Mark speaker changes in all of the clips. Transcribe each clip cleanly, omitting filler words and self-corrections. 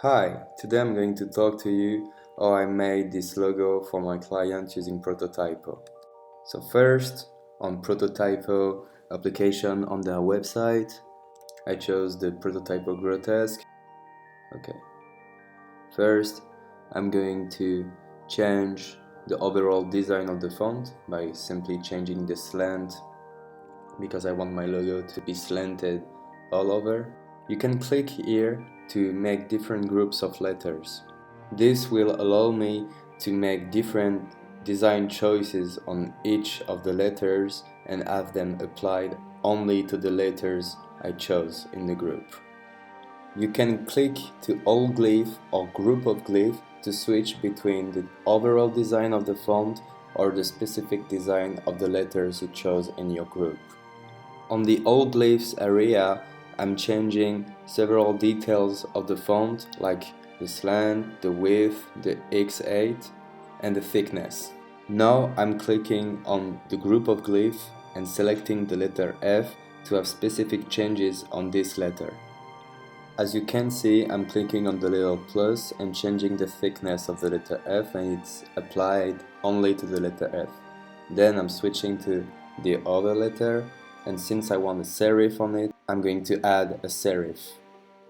Speaker 1: Hi, today I'm going to talk to you how I made this logo for my client using Prototypo. So first, on Prototypo application on their website, I chose the Prototypo grotesque. Okay. First, I'm going to change the overall design of the font by simply changing the slant because I want my logo to be slanted all over. You can click here to make different groups of letters. This will allow me to make different design choices on each of the letters and have them applied only to the letters I chose in the group. You can click to all glyph or group of glyph to switch between the overall design of the font or the specific design of the letters you chose in your group. On the all glyphs area, I'm changing several details of the font like the slant, the width, the x8 and the thickness. Now I'm clicking on the group of glyph and selecting the letter F to have specific changes on this letter. As you can see, I'm clicking on the little plus and changing the thickness of the letter F, and it's applied only to the letter F. Then I'm switching to the other letter, and since I want a serif on it, I'm going to add a serif.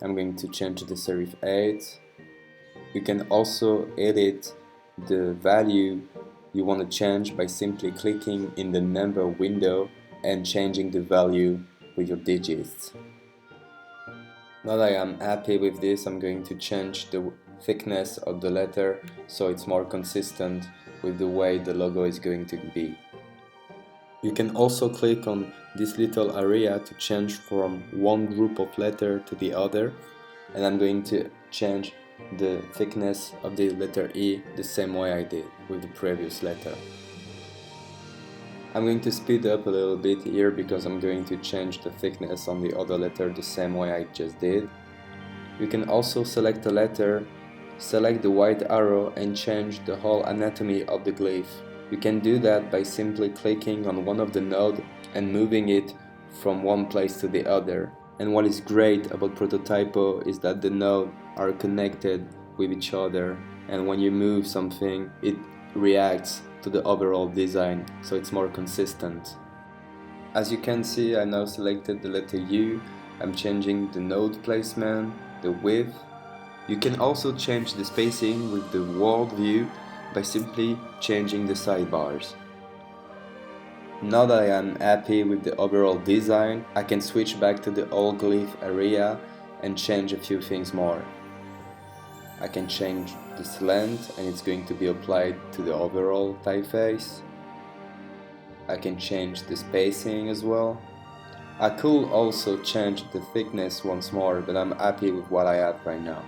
Speaker 1: I'm going to change the serif 8. You can also edit the value you want to change by simply clicking in the number window and changing the value with your digits. Now that I am happy with this, I'm going to change the thickness of the letter so it's more consistent with the way the logo is going to be. You can also click on this little area to change from one group of letter to the other, and I'm going to change the thickness of the letter E the same way I did with the previous letter. I'm going to speed up a little bit here because I'm going to change the thickness on the other letter the same way I just did. You can also select a letter, select the white arrow and change the whole anatomy of the glyph. You can do that by simply clicking on one of the nodes and moving it from one place to the other. And what is great about Prototypo is that the nodes are connected with each other, and when you move something, it reacts to the overall design, so it's more consistent. As you can see, I now selected the letter U. I'm changing the node placement, the width. You can also change the spacing with the world view by simply changing the sidebars. Now that I am happy with the overall design, I can switch back to the all glyph area and change a few things more. I can change the slant and it's going to be applied to the overall typeface. I can change the spacing as well. I could also change the thickness once more, but I'm happy with what I have right now.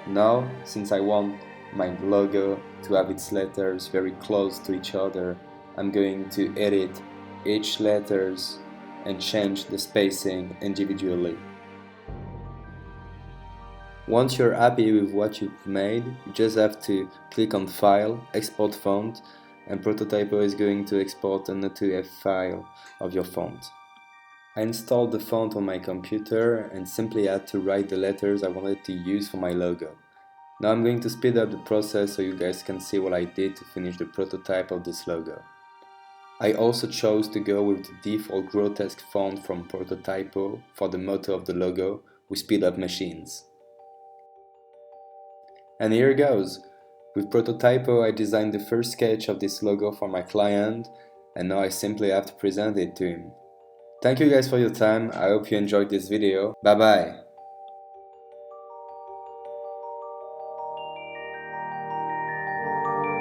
Speaker 1: Now, since I want my logo to have its letters very close to each other, I'm going to edit each letters and change the spacing individually. Once you're happy with what you've made, you just have to click on File, Export Font, and Prototypo is going to export an OTF file of your font. I installed the font on my computer and simply had to write the letters I wanted to use for my logo. Now I'm going to speed up the process so you guys can see what I did to finish the prototype of this logo. I also chose to go with the default grotesque font from Prototypo for the motto of the logo, "We speed up machines." And here it goes. With Prototypo I designed the first sketch of this logo for my client, and now I simply have to present it to him. Thank you guys for your time. I hope you enjoyed this video. Bye bye.